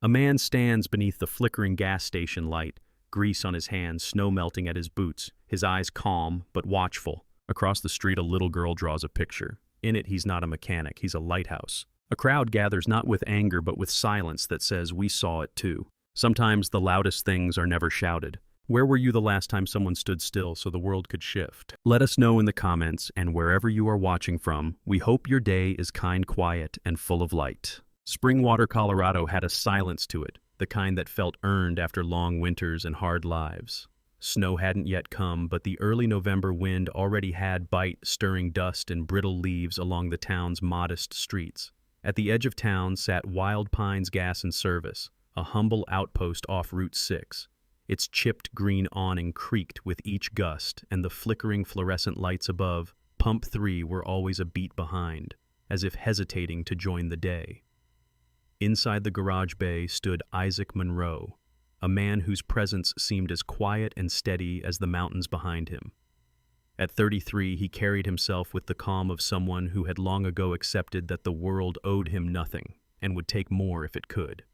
A man stands beneath the flickering gas station light, grease on his hands, snow melting at his boots, his eyes calm but watchful. Across the street, a little girl draws a picture. In it, he's not a mechanic, he's a lighthouse. A crowd gathers not with anger but with silence that says, "We saw it too." Sometimes the loudest things are never shouted. Where were you the last time someone stood still so the world could shift? Let us know in the comments, and wherever you are watching from, we hope your day is kind, quiet, and full of light. Springwater, Colorado had a silence to it, the kind that felt earned after long winters and hard lives. Snow hadn't yet come, but the early November wind already had bite, stirring dust and brittle leaves along the town's modest streets. At the edge of town sat Wild Pines Gas and Service, a humble outpost off Route 6. Its chipped green awning creaked with each gust, and the flickering fluorescent lights above, Pump 3, were always a beat behind, as if hesitating to join the day. Inside the garage bay stood Isaac Monroe, a man whose presence seemed as quiet and steady as the mountains behind him. At 33, he carried himself with the calm of someone who had long ago accepted that the world owed him nothing and would take more if it could.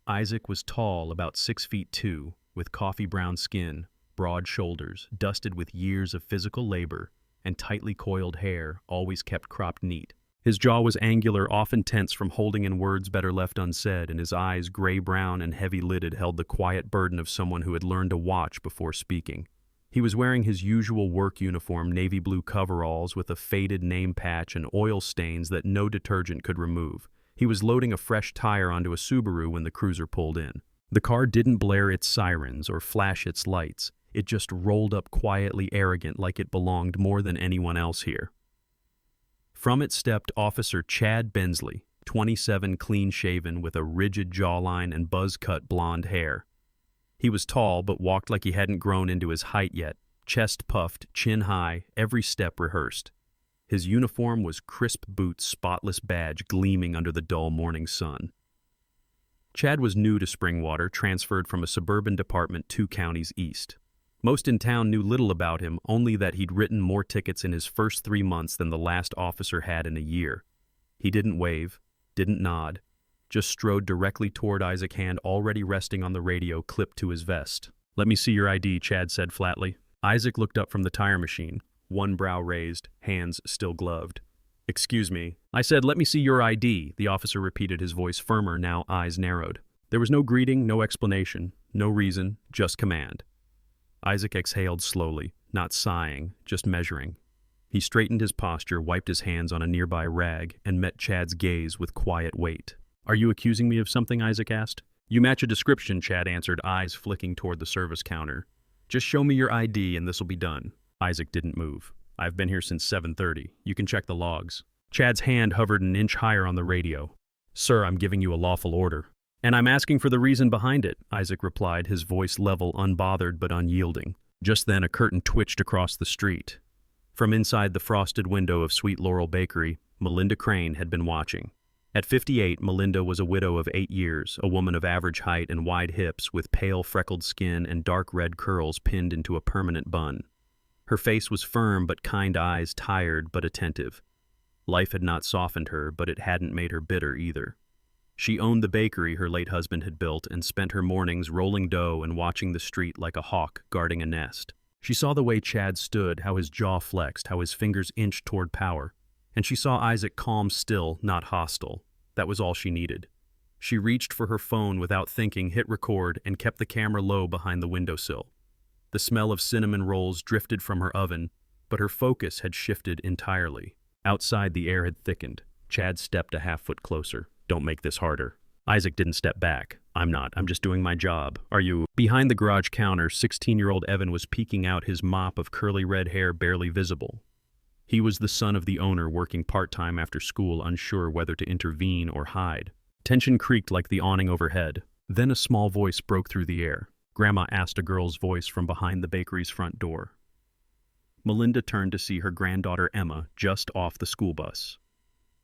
Isaac was tall, about 6'2", with coffee-brown skin, broad shoulders, dusted with years of physical labor, and tightly coiled hair, always kept cropped neat. His jaw was angular, often tense from holding in words better left unsaid, and his eyes, gray-brown and heavy-lidded, held the quiet burden of someone who had learned to watch before speaking. He was wearing his usual work uniform, navy blue coveralls with a faded name patch and oil stains that no detergent could remove. He was loading a fresh tire onto a Subaru when the cruiser pulled in. The car didn't blare its sirens or flash its lights. It just rolled up quietly arrogant, like it belonged more than anyone else here. From it stepped Officer Chad Bensley, 27, clean-shaven, with a rigid jawline and buzz-cut blonde hair. He was tall, but walked like he hadn't grown into his height yet, chest puffed, chin high, every step rehearsed. His uniform was crisp boots, spotless badge gleaming under the dull morning sun. Chad was new to Springwater, transferred from a suburban department 2 counties east. Most in town knew little about him, only that he'd written more tickets in his first 3 months than the last officer had in a year. He didn't wave, didn't nod, just strode directly toward Isaac's hand already resting on the radio clipped to his vest. "Let me see your ID," Chad said flatly. Isaac looked up from the tire machine, one brow raised, hands still gloved. "Excuse me. I said, let me see your ID," the officer repeated, his voice firmer, now eyes narrowed. There was no greeting, no explanation, no reason, just command. Isaac exhaled slowly, not sighing, just measuring. He straightened his posture, wiped his hands on a nearby rag, and met Chad's gaze with quiet weight. "Are you accusing me of something?" Isaac asked. "You match a description," Chad answered, eyes flicking toward the service counter. "Just show me your ID and this'll be done." Isaac didn't move. "I've been here since 7:30. You can check the logs." Chad's hand hovered an inch higher on the radio. "Sir, I'm giving you a lawful order." "And I'm asking for the reason behind it," Isaac replied, his voice level, unbothered but unyielding. Just then a curtain twitched across the street. From inside the frosted window of Sweet Laurel Bakery, Melinda Crane had been watching. At 58, Melinda was a widow of 8 years, a woman of average height and wide hips with pale freckled skin and dark red curls pinned into a permanent bun. Her face was firm but kind eyes, tired but attentive. Life had not softened her, but it hadn't made her bitter either. She owned the bakery her late husband had built and spent her mornings rolling dough and watching the street like a hawk guarding a nest. She saw the way Chad stood, how his jaw flexed, how his fingers inched toward power. And she saw Isaac calm still, not hostile. That was all she needed. She reached for her phone without thinking, hit record, and kept the camera low behind the windowsill. The smell of cinnamon rolls drifted from her oven, but her focus had shifted entirely. Outside, the air had thickened. Chad stepped a half-foot closer. "Don't make this harder." Isaac didn't step back. "I'm not. I'm just doing my job. Are you?" Behind the garage counter, 16-year-old Evan was peeking out, his mop of curly red hair barely visible. He was the son of the owner, working part-time after school, unsure whether to intervene or hide. Tension creaked like the awning overhead. Then a small voice broke through the air. Grandma asked a girl's voice from behind the bakery's front door. Melinda turned to see her granddaughter Emma just off the school bus.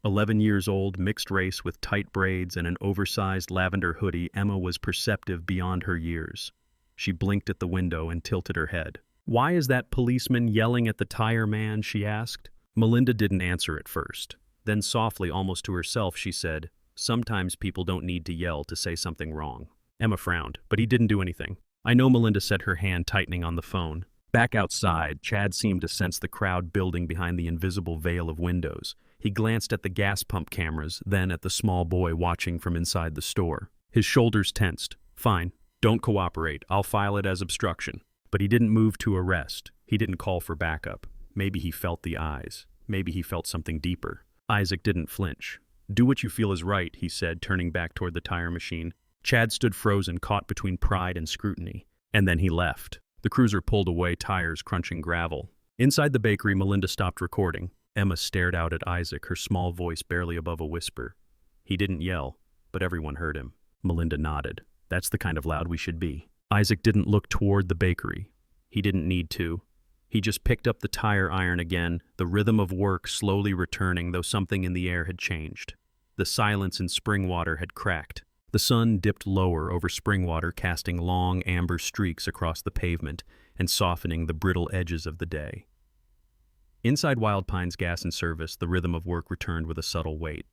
11 years old, mixed race with tight braids and an oversized lavender hoodie, Emma was perceptive beyond her years. She blinked at the window and tilted her head. "Why is that policeman yelling at the tire man?" she asked. Melinda didn't answer at first. Then softly, almost to herself, she said, Sometimes people don't need to yell to say something wrong. Emma frowned, but he didn't do anything. I know, Melinda said, her hand tightening on the phone. Back outside, Chad seemed to sense the crowd building behind the invisible veil of windows. He glanced at the gas pump cameras, then at the small boy watching from inside the store. His shoulders tensed. Fine, don't cooperate. I'll file it as obstruction. But he didn't move to arrest. He didn't call for backup. Maybe he felt the eyes. Maybe he felt something deeper. Isaac didn't flinch. Do what you feel is right, he said, turning back toward the tire machine. Chad stood frozen, caught between pride and scrutiny. And then he left. The cruiser pulled away, tires crunching gravel. Inside the bakery, Melinda stopped recording. Emma stared out at Isaac, her small voice barely above a whisper. He didn't yell, but everyone heard him. Melinda nodded. That's the kind of loud we should be. Isaac didn't look toward the bakery. He didn't need to. He just picked up the tire iron again, the rhythm of work slowly returning, though something in the air had changed. The silence in Springwater had cracked. The sun dipped lower over Springwater, casting long amber streaks across the pavement and softening the brittle edges of the day. Inside Wild Pines Gas and Service, the rhythm of work returned with a subtle weight.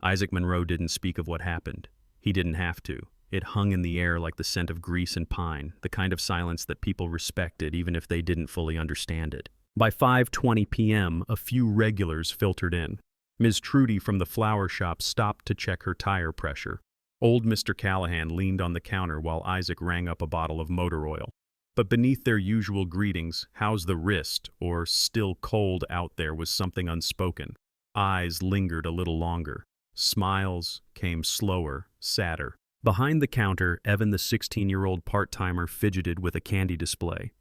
Isaac Monroe didn't speak of what happened. He didn't have to. It hung in the air like the scent of grease and pine, the kind of silence that people respected even if they didn't fully understand it. By 5:20 p.m., a few regulars filtered in. Ms. Trudy from the flower shop stopped to check her tire pressure. Old Mr. Callahan leaned on the counter while Isaac rang up a bottle of motor oil. But beneath their usual greetings, how's the wrist, or still cold out there, was something unspoken. Eyes lingered a little longer. Smiles came slower, sadder. Behind the counter, Evan, the 16-year-old part-timer, fidgeted with a candy display.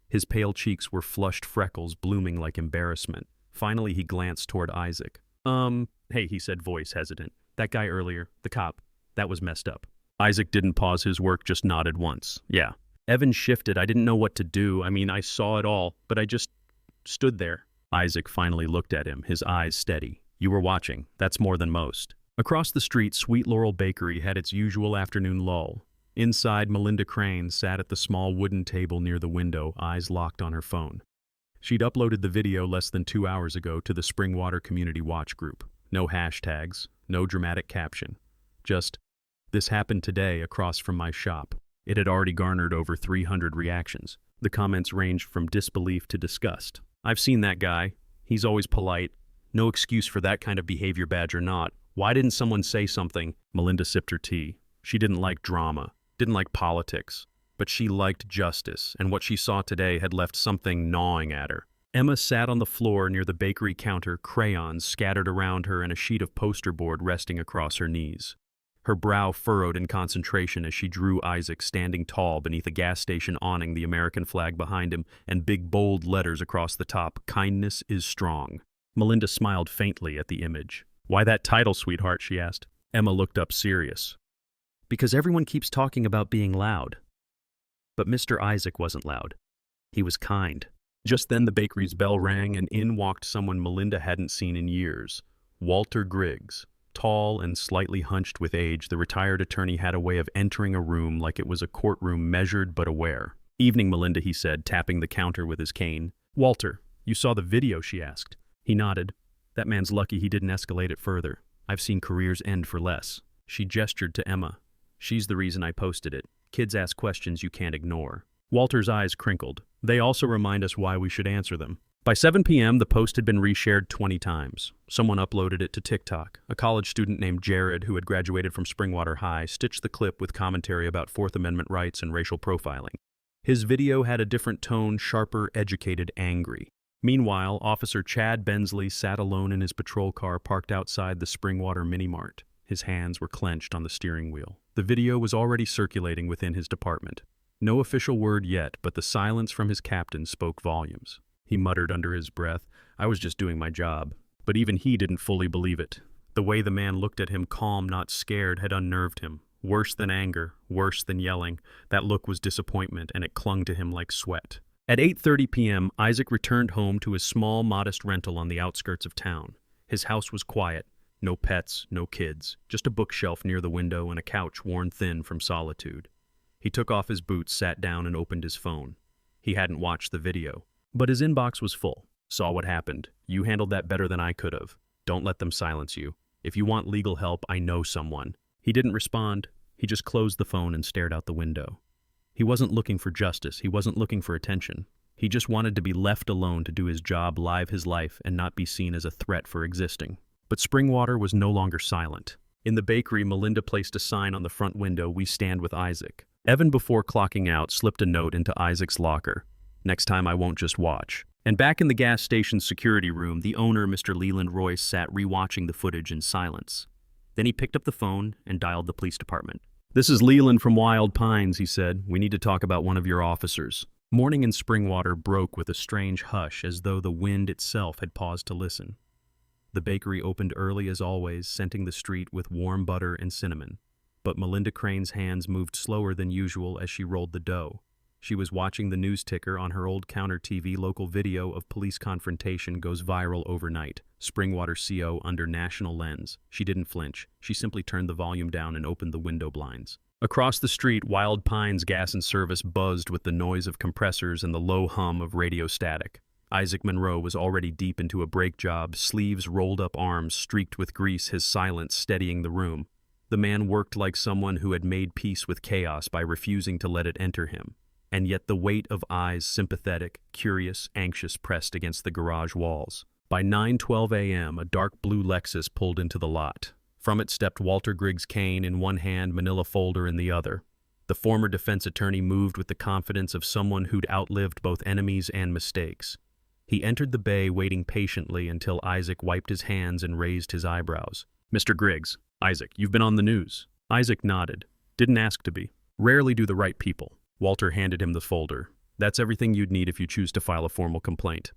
His pale cheeks were flushed freckles blooming like embarrassment. Finally, he glanced toward Isaac. Hey, he said, voice hesitant. That guy earlier, the cop. That was messed up. Isaac didn't pause his work, just nodded once. Yeah. Evan shifted. I didn't know what to do. I saw it all, but I just stood there. Isaac finally looked at him, his eyes steady. You were watching. That's more than most. Across the street, Sweet Laurel Bakery had its usual afternoon lull. Inside, Melinda Crane sat at the small wooden table near the window, eyes locked on her phone. She'd uploaded the video less than 2 hours ago to the Springwater Community Watch group. No hashtags, no dramatic caption. Just, this happened today across from my shop. It had already garnered over 300 reactions. The comments ranged from disbelief to disgust. I've seen that guy. He's always polite. No excuse for that kind of behavior, badge or not. Why didn't someone say something? Melinda sipped her tea. She didn't like drama, didn't like politics, but she liked justice, and what she saw today had left something gnawing at her. Emma sat on the floor near the bakery counter, crayons scattered around her and a sheet of poster board resting across her knees. Her brow furrowed in concentration as she drew Isaac standing tall beneath a gas station awning, the American flag behind him, and big bold letters across the top, "Kindness is strong." Melinda smiled faintly at the image. Why that title, sweetheart? She asked. Emma looked up serious. Because everyone keeps talking about being loud. But Mr. Isaac wasn't loud. He was kind. Just then the bakery's bell rang and in walked someone Melinda hadn't seen in years. Walter Griggs. Tall and slightly hunched with age, the retired attorney had a way of entering a room like it was a courtroom, measured but aware. Evening, Melinda, he said, tapping the counter with his cane. Walter, you saw the video, she asked. He nodded. That man's lucky he didn't escalate it further. I've seen careers end for less. She gestured to Emma. She's the reason I posted it. Kids ask questions you can't ignore. Walter's eyes crinkled. They also remind us why we should answer them. By 7 p.m., the post had been reshared 20 times. Someone uploaded it to TikTok. A college student named Jared, who had graduated from Springwater High, stitched the clip with commentary about Fourth Amendment rights and racial profiling. His video had a different tone, sharper, educated, angry. Meanwhile, Officer Chad Bensley sat alone in his patrol car parked outside the Springwater Mini-Mart. His hands were clenched on the steering wheel. The video was already circulating within his department. No official word yet, but the silence from his captain spoke volumes. He muttered under his breath, I was just doing my job. But even he didn't fully believe it. The way the man looked at him, calm, not scared, had unnerved him. Worse than anger, worse than yelling. That look was disappointment, and it clung to him like sweat. At 8:30 p.m., Isaac returned home to his small, modest rental on the outskirts of town. His house was quiet. No pets, no kids. Just a bookshelf near the window and a couch worn thin from solitude. He took off his boots, sat down, and opened his phone. He hadn't watched the video. But his inbox was full. Saw what happened. You handled that better than I could have. Don't let them silence you. If you want legal help, I know someone. He didn't respond. He just closed the phone and stared out the window. He wasn't looking for justice. He wasn't looking for attention. He just wanted to be left alone to do his job, live his life, and not be seen as a threat for existing. But Springwater was no longer silent. In the bakery, Melinda placed a sign on the front window, "We stand with Isaac." Evan, before clocking out, slipped a note into Isaac's locker. "Next time I won't just watch." And back in the gas station's security room, the owner, Mr. Leland Royce, sat rewatching the footage in silence. Then he picked up the phone and dialed the police department. "This is Leland from Wild Pines," he said. "We need to talk about one of your officers." Morning in Springwater broke with a strange hush, as though the wind itself had paused to listen. The bakery opened early as always, scenting the street with warm butter and cinnamon. But Melinda Crane's hands moved slower than usual as she rolled the dough. She was watching the news ticker on her old counter TV. Local video of police confrontation goes viral overnight. Springwater CO under national lens. She didn't flinch. She simply turned the volume down and opened the window blinds. Across the street, Wild Pines gas and service buzzed with the noise of compressors and the low hum of radio static. Isaac Monroe was already deep into a brake job, sleeves rolled up, arms streaked with grease, his silence steadying the room. The man worked like someone who had made peace with chaos by refusing to let it enter him. And yet the weight of eyes, sympathetic, curious, anxious, pressed against the garage walls. By 9:12 a.m., a dark blue Lexus pulled into the lot. From it stepped Walter Griggs Kane in one hand, manila folder in the other. The former defense attorney moved with the confidence of someone who'd outlived both enemies and mistakes. He entered the bay, waiting patiently until Isaac wiped his hands and raised his eyebrows. "Mr. Griggs, Isaac, you've been on the news." Isaac nodded. "Didn't ask to be. Rarely do the right people." Walter handed him the folder. "That's everything you'd need if you choose to file a formal complaint.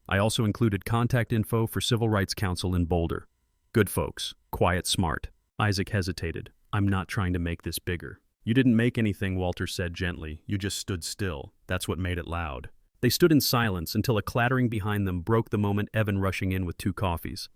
I also included contact info for Civil Rights Council in Boulder. Good folks, quiet, smart." Isaac hesitated. "I'm not trying to make this bigger." "You didn't make anything," Walter said gently. "You just stood still. That's what made it loud." They stood in silence until a clattering behind them broke the moment, Evan rushing in with 2 coffees.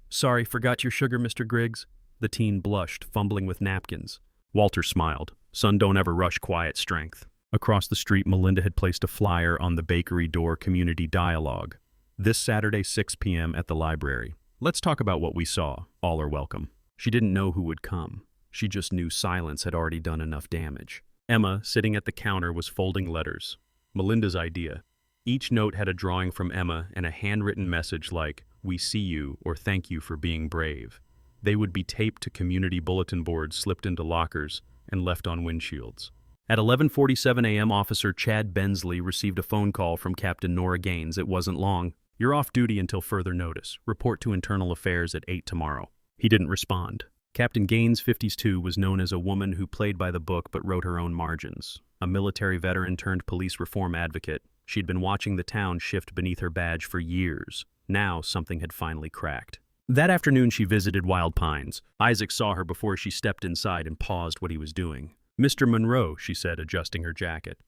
"Sorry, forgot your sugar, Mr. Griggs." The teen blushed, fumbling with napkins. Walter smiled. "Son, don't ever rush quiet strength." Across the street, Melinda had placed a flyer on the bakery door, "Community Dialogue. This Saturday, 6 p.m. at the library. Let's talk about what we saw. All are welcome." She didn't know who would come. She just knew silence had already done enough damage. Emma, sitting at the counter, was folding letters. Melinda's idea. Each note had a drawing from Emma and a handwritten message like, "We see you," or "Thank you for being brave." They would be taped to community bulletin boards, slipped into lockers, and left on windshields. At 11:47 a.m., Officer Chad Bensley received a phone call from Captain Nora Gaines. "It wasn't long. You're off duty until further notice. Report to Internal Affairs at 8 tomorrow." He didn't respond. Captain Gaines, 52, was known as a woman who played by the book but wrote her own margins. A military veteran turned police reform advocate, she'd been watching the town shift beneath her badge for years. Now something had finally cracked. That afternoon she visited Wild Pines. Isaac saw her before she stepped inside and paused what he was doing. "Mr. Monroe," she said, adjusting her jacket.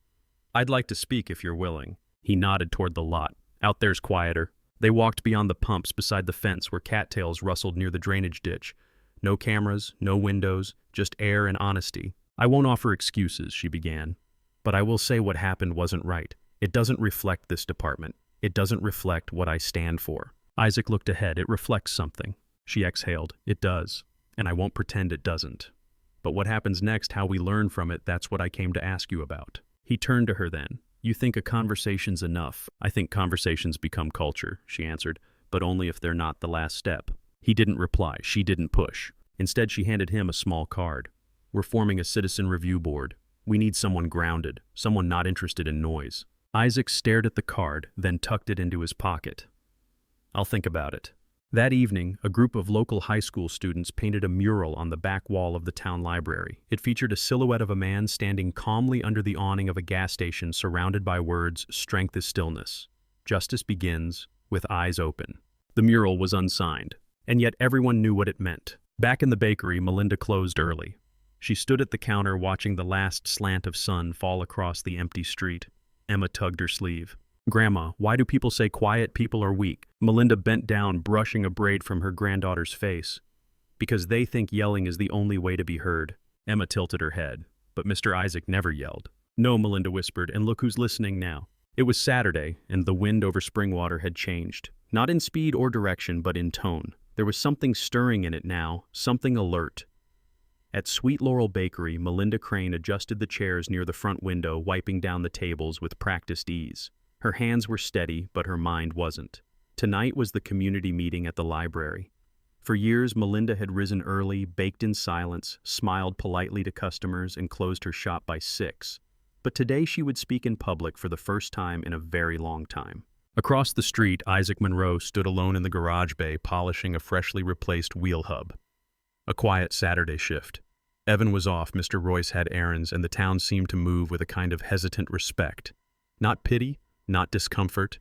"I'd like to speak if you're willing." He nodded toward the lot. "Out there's quieter." They walked beyond the pumps beside the fence where cattails rustled near the drainage ditch. No cameras, no windows, just air and honesty. "I won't offer excuses," she began, "but I will say what happened wasn't right. It doesn't reflect this department. It doesn't reflect what I stand for." Isaac looked ahead. "It reflects something." She exhaled. "It does, and I won't pretend it doesn't. But what happens next, how we learn from it, that's what I came to ask you about." He turned to her then. "You think a conversation's enough?" "I think conversations become culture," she answered, "but only if they're not the last step." He didn't reply. She didn't push. Instead, she handed him a small card. "We're forming a citizen review board. We need someone grounded, someone not interested in noise." Isaac stared at the card, then tucked it into his pocket. "I'll think about it." That evening, a group of local high school students painted a mural on the back wall of the town library. It featured a silhouette of a man standing calmly under the awning of a gas station, surrounded by words, "Strength is stillness. Justice begins with eyes open." The mural was unsigned, and yet everyone knew what it meant. Back in the bakery, Melinda closed early. She stood at the counter watching the last slant of sun fall across the empty street. Emma tugged her sleeve. "Grandma, why do people say quiet people are weak?" Melinda bent down, brushing a braid from her granddaughter's face. "Because they think yelling is the only way to be heard." Emma tilted her head. "But Mr. Isaac never yelled." "No," Melinda whispered, "and look who's listening now." It was Saturday, and the wind over Springwater had changed. Not in speed or direction, but in tone. There was something stirring in it now, something alert. At Sweet Laurel Bakery, Melinda Crane adjusted the chairs near the front window, wiping down the tables with practiced ease. Her hands were steady, but her mind wasn't. Tonight was the community meeting at the library. For years, Melinda had risen early, baked in silence, smiled politely to customers, and closed her shop by 6. But today she would speak in public for the first time in a very long time. Across the street, Isaac Monroe stood alone in the garage bay, polishing a freshly replaced wheel hub. A quiet Saturday shift. Evan was off, Mr. Royce had errands, and the town seemed to move with a kind of hesitant respect. Not pity, not discomfort,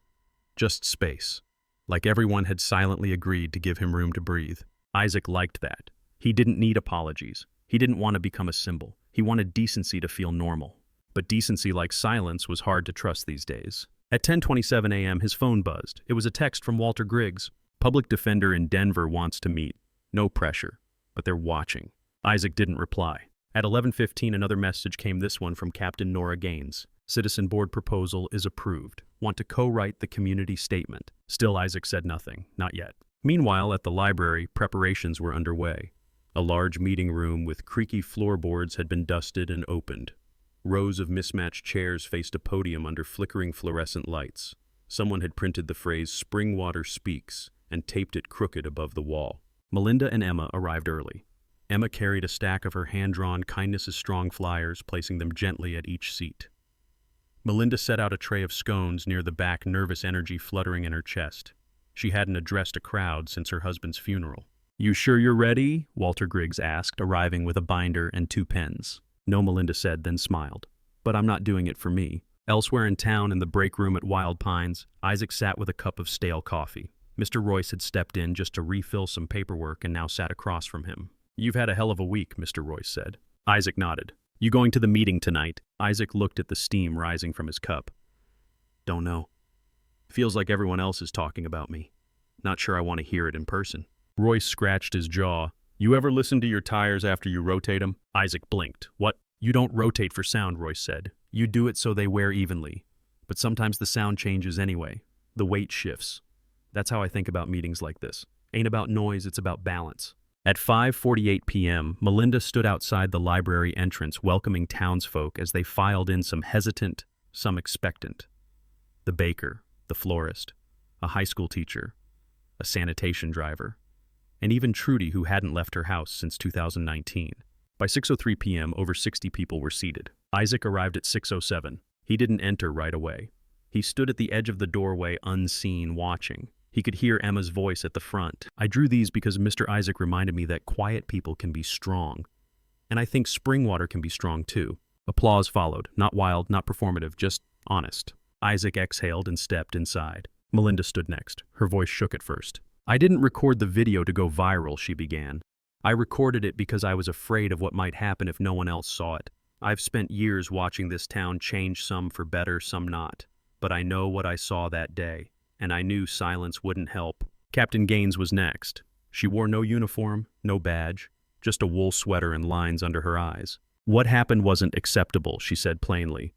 just space. Like everyone had silently agreed to give him room to breathe. Isaac liked that. He didn't need apologies. He didn't want to become a symbol. He wanted decency to feel normal. But decency, like silence, was hard to trust these days. At 10:27 a.m., his phone buzzed. It was a text from Walter Griggs. Public defender in Denver wants to meet. No pressure, but they're watching. Isaac didn't reply. At 11:15, another message came, this one from Captain Nora Gaines. Citizen board proposal is approved. Want to co-write the community statement. Still, Isaac said nothing. Not yet. Meanwhile, at the library, preparations were underway. A large meeting room with creaky floorboards had been dusted and opened. Rows of mismatched chairs faced a podium under flickering fluorescent lights. Someone had printed the phrase "Springwater Speaks" and taped it crooked above the wall. Melinda and Emma arrived early. Emma carried a stack of her hand-drawn Kindness is Strong flyers, placing them gently at each seat. Melinda set out a tray of scones near the back, nervous energy fluttering in her chest. She hadn't addressed a crowd since her husband's funeral. "You sure you're ready?" Walter Griggs asked, arriving with a binder and 2 pens. "No," Melinda said, then smiled. "But I'm not doing it for me." Elsewhere in town, in the break room at Wild Pines, Isaac sat with a cup of stale coffee. Mr. Royce had stepped in just to refill some paperwork and now sat across from him. "You've had a hell of a week," Mr. Royce said. Isaac nodded. "You going to the meeting tonight?" Isaac looked at the steam rising from his cup. "Don't know. Feels like everyone else is talking about me. Not sure I want to hear it in person." Royce scratched his jaw. "You ever listen to your tires after you rotate them?" Isaac blinked. "What?" "You don't rotate for sound," Royce said. "You do it so they wear evenly. But sometimes the sound changes anyway. The weight shifts. That's how I think about meetings like this. Ain't about noise, it's about balance." At 5:48 p.m., Melinda stood outside the library entrance, welcoming townsfolk as they filed in, some hesitant, some expectant. The baker, the florist, a high school teacher, a sanitation driver, and even Trudy, who hadn't left her house since 2019. By 6:03 p.m., over 60 people were seated. Isaac arrived at 6:07. He didn't enter right away. He stood at the edge of the doorway, unseen, watching. He could hear Emma's voice at the front. "I drew these because Mr. Isaac reminded me that quiet people can be strong. And I think Springwater can be strong too." Applause followed. Not wild, not performative, just honest. Isaac exhaled and stepped inside. Melinda stood next. Her voice shook at first. "I didn't record the video to go viral," she began. "I recorded it because I was afraid of what might happen if no one else saw it. I've spent years watching this town change, some for better, some not. But I know what I saw that day. And I knew silence wouldn't help." Captain Gaines was next. She wore no uniform, no badge, just a wool sweater and lines under her eyes. "What happened wasn't acceptable," she said plainly.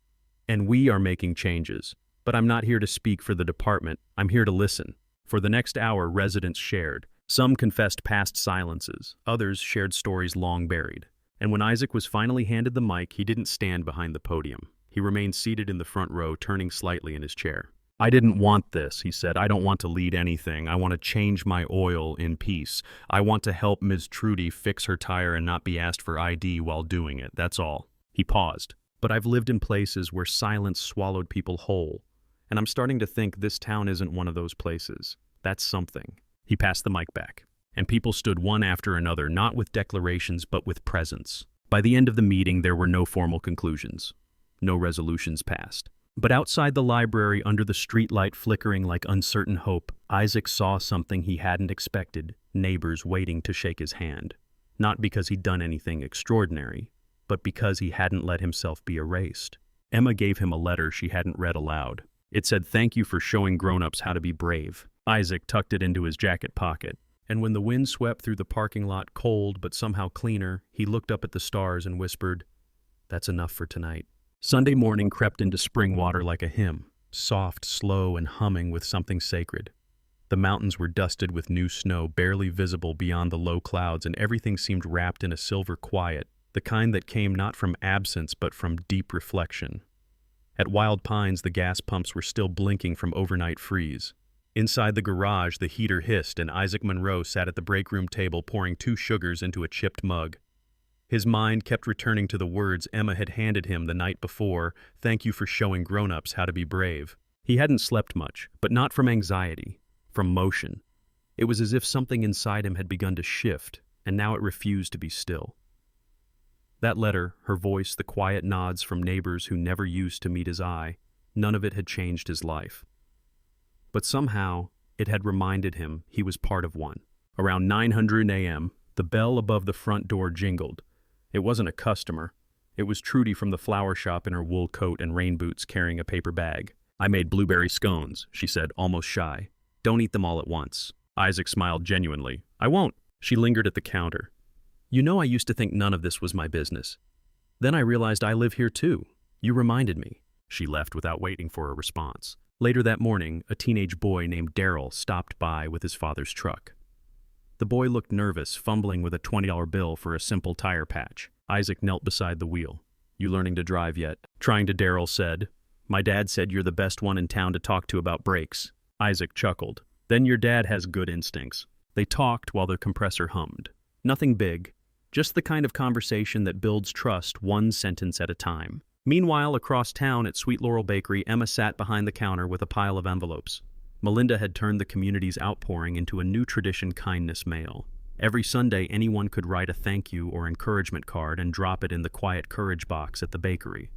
"And we are making changes. But I'm not here to speak for the department. I'm here to listen." For the next hour, residents shared. Some confessed past silences. Others shared stories long buried. And when Isaac was finally handed the mic, he didn't stand behind the podium. He remained seated in the front row, turning slightly in his chair. "I didn't want this," he said. "I don't want to lead anything. I want to change my oil in peace. I want to help Ms. Trudy fix her tire and not be asked for ID while doing it. That's all." He paused. "But I've lived in places where silence swallowed people whole. And I'm starting to think this town isn't one of those places. That's something." He passed the mic back. And people stood one after another, not with declarations, but with presence. By the end of the meeting, there were no formal conclusions. No resolutions passed. But outside the library, under the streetlight flickering like uncertain hope, Isaac saw something he hadn't expected, neighbors waiting to shake his hand. Not because he'd done anything extraordinary, but because he hadn't let himself be erased. Emma gave him a letter she hadn't read aloud. It said, "Thank you for showing grown-ups how to be brave." Isaac tucked it into his jacket pocket. And when the wind swept through the parking lot, cold but somehow cleaner, he looked up at the stars and whispered, "That's enough for tonight." Sunday morning crept into Springwater like a hymn, soft, slow, and humming with something sacred. The mountains were dusted with new snow, barely visible beyond the low clouds, and everything seemed wrapped in a silver quiet, the kind that came not from absence but from deep reflection. At Wild Pines, the gas pumps were still blinking from overnight freeze. Inside the garage, the heater hissed, and Isaac Monroe sat at the break room table pouring 2 sugars into a chipped mug. His mind kept returning to the words Emma had handed him the night before, "Thank you for showing grown-ups how to be brave." He hadn't slept much, but not from anxiety, from motion. It was as if something inside him had begun to shift, and now it refused to be still. That letter, her voice, the quiet nods from neighbors who never used to meet his eye, none of it had changed his life. But somehow, it had reminded him he was part of one. Around 900 a.m., the bell above the front door jingled. It wasn't a customer. It was Trudy from the flower shop in her wool coat and rain boots carrying a paper bag. "I made blueberry scones," she said, almost shy. "Don't eat them all at once." Isaac smiled genuinely. "I won't." She lingered at the counter. "You know, I used to think none of this was my business. Then I realized I live here too. You reminded me." She left without waiting for a response. Later that morning, a teenage boy named Daryl stopped by with his father's truck. The boy looked nervous, fumbling with a $20 bill for a simple tire patch. Isaac knelt beside the wheel. "You learning to drive yet?" Trying to, Daryl said. "My dad said you're the best one in town to talk to about brakes." Isaac chuckled. "Then your dad has good instincts." They talked while their compressor hummed. Nothing big, just the kind of conversation that builds trust one sentence at a time. Meanwhile, across town at Sweet Laurel Bakery, Emma sat behind the counter with a pile of envelopes. Melinda had turned the community's outpouring into a new tradition, kindness mail. Every Sunday, anyone could write a thank you or encouragement card and drop it in the quiet courage box at the bakery.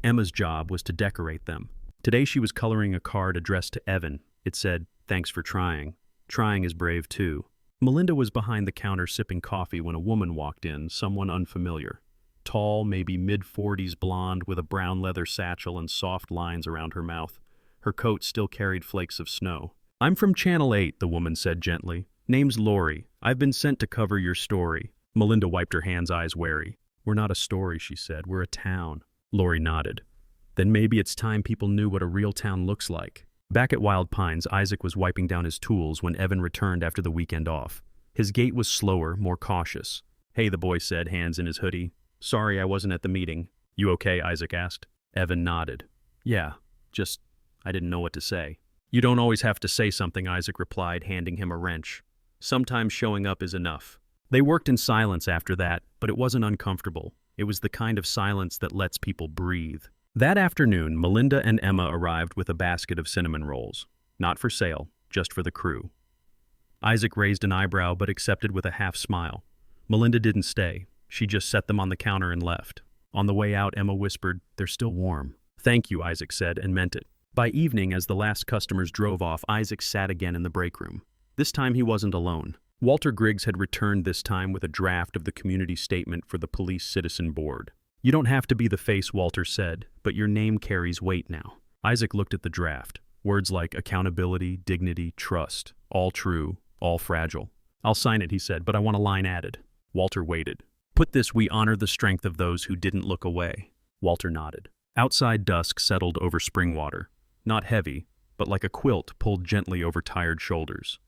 Emma's job was to decorate them. Today she was coloring a card addressed to Evan. It said, "Thanks for trying. Trying is brave too." Melinda was behind the counter sipping coffee when a woman walked in, someone unfamiliar. Tall, maybe mid-40s blonde with a brown leather satchel and soft lines around her mouth. Her coat still carried flakes of snow. "I'm from Channel 8, the woman said gently. "Name's Lori. I've been sent to cover your story." Melinda wiped her hands, eyes wary. "We're not a story," she said. "We're a town." Lori nodded. "Then maybe it's time people knew what a real town looks like." Back at Wild Pines, Isaac was wiping down his tools when Evan returned after the weekend off. His gait was slower, more cautious. "Hey," the boy said, hands in his hoodie. "Sorry I wasn't at the meeting." "You okay?" Isaac asked. Evan nodded. "Yeah, just, I didn't know what to say." "You don't always have to say something," Isaac replied, handing him a wrench. "Sometimes showing up is enough." They worked in silence after that, but it wasn't uncomfortable. It was the kind of silence that lets people breathe. That afternoon, Melinda and Emma arrived with a basket of cinnamon rolls. Not for sale, just for the crew. Isaac raised an eyebrow but accepted with a half smile. Melinda didn't stay. She just set them on the counter and left. On the way out, Emma whispered, "They're still warm." "Thank you," Isaac said, and meant it. By evening, as the last customers drove off, Isaac sat again in the break room. This time he wasn't alone. Walter Griggs had returned this time with a draft of the community statement for the Police Citizen Board. "You don't have to be the face," Walter said, "but your name carries weight now." Isaac looked at the draft. Words like accountability, dignity, trust, all true, all fragile. "I'll sign it," he said, "but I want a line added." Walter waited. "Put this, we honor the strength of those who didn't look away." Walter nodded. Outside, dusk settled over Springwater. Not heavy, but like a quilt pulled gently over tired shoulders.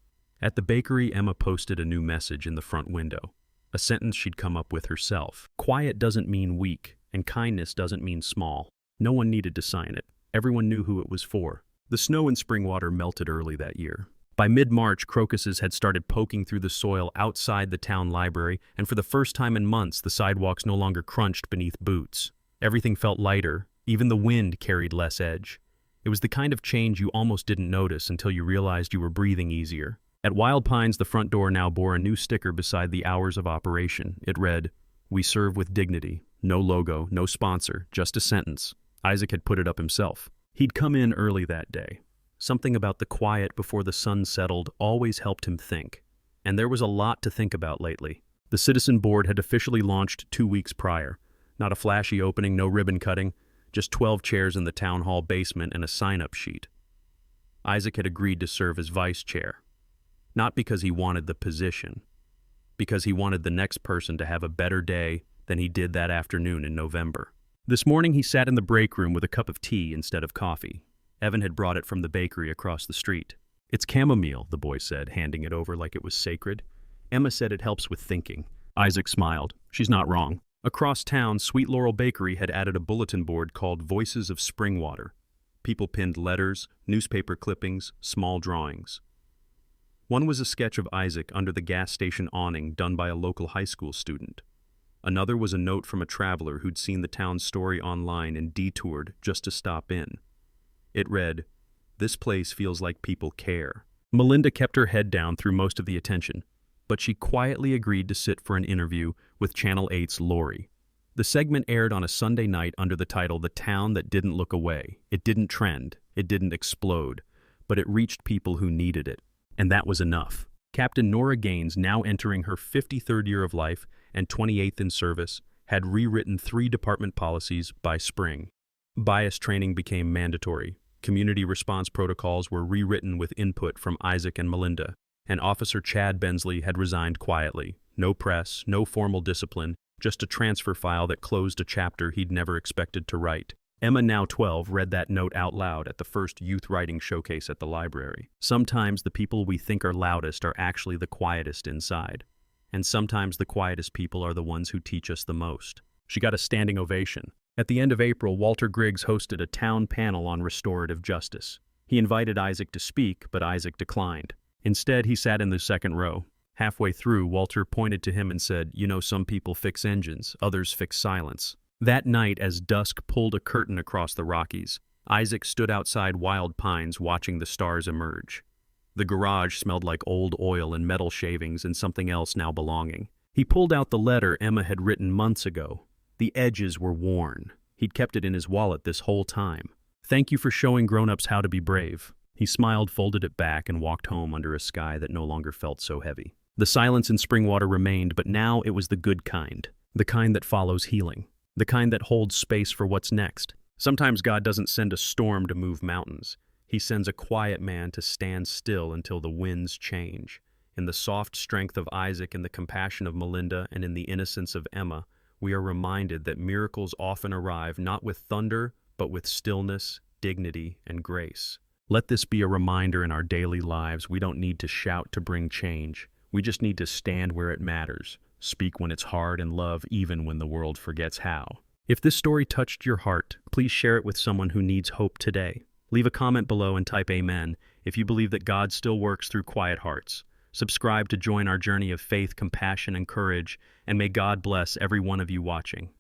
At the bakery, Emma posted a new message in the front window. A sentence she'd come up with herself. Quiet doesn't mean weak, and kindness doesn't mean small. No one needed to sign it. Everyone knew who it was for. The snow in Springwater melted early that year. By mid-March, crocuses had started poking through the soil outside the town library, and for the first time in months, the sidewalks no longer crunched beneath boots. Everything felt lighter. Even the wind carried less edge. It was the kind of change you almost didn't notice until you realized you were breathing easier. At Wild Pines, the front door now bore a new sticker beside the hours of operation. It read, "We serve with dignity." No logo, no sponsor, just a sentence. Isaac had put it up himself. He'd come in early that day. Something about the quiet before the sun settled always helped him think. And there was a lot to think about lately. The Citizen Board had officially launched 2 weeks prior. Not a flashy opening, no ribbon cutting, just 12 chairs in the town hall basement and a sign-up sheet. Isaac had agreed to serve as vice chair. Not because he wanted the position, because he wanted the next person to have a better day than he did that afternoon in November. This morning he sat in the break room with a cup of tea instead of coffee. Evan had brought it from the bakery across the street. It's chamomile, the boy said, handing it over like it was sacred. Emma said it helps with thinking. Isaac smiled. She's not wrong. Across town, Sweet Laurel Bakery had added a bulletin board called Voices of Springwater. People pinned letters, newspaper clippings, small drawings. One was a sketch of Isaac under the gas station awning done by a local high school student. Another was a note from a traveler who'd seen the town's story online and detoured just to stop in. It read, "This place feels like people care." Melinda kept her head down through most of the attention, but she quietly agreed to sit for an interview with Channel 8's Lori. The segment aired on a Sunday night under the title "The Town That Didn't Look Away." It didn't trend, it didn't explode, but it reached people who needed it. And that was enough. Captain Nora Gaines, now entering her 53rd year of life and 28th in service, had rewritten 3 department policies by spring. Bias training became mandatory. Community response protocols were rewritten with input from Isaac and Melinda, and Officer Chad Bensley had resigned quietly. No press, no formal discipline, just a transfer file that closed a chapter he'd never expected to write. Emma, now 12, read that note out loud at the first youth writing showcase at the library. Sometimes the people we think are loudest are actually the quietest inside. And sometimes the quietest people are the ones who teach us the most. She got a standing ovation. At the end of April, Walter Griggs hosted a town panel on restorative justice. He invited Isaac to speak, but Isaac declined. Instead, he sat in the second row. Halfway through, Walter pointed to him and said, "You know, some people fix engines, others fix silence." That night, as dusk pulled a curtain across the Rockies, Isaac stood outside Wild Pines watching the stars emerge. The garage smelled like old oil and metal shavings and something else now belonging. He pulled out the letter Emma had written months ago. The edges were worn. He'd kept it in his wallet this whole time. "Thank you for showing grown-ups how to be brave." He smiled, folded it back, and walked home under a sky that no longer felt so heavy. The silence in Springwater remained, but now it was the good kind. The kind that follows healing. The kind that holds space for what's next. Sometimes God doesn't send a storm to move mountains. He sends a quiet man to stand still until the winds change. In the soft strength of Isaac, in the compassion of Melinda, and in the innocence of Emma, we are reminded that miracles often arrive not with thunder, but with stillness, dignity, and grace. Let this be a reminder in our daily lives. We don't need to shout to bring change. We just need to stand where it matters. Speak when it's hard, and love even when the world forgets how. If this story touched your heart, please share it with someone who needs hope today. Leave a comment below and type Amen if you believe that God still works through quiet hearts. Subscribe to join our journey of faith, compassion, and courage, and may God bless every one of you watching.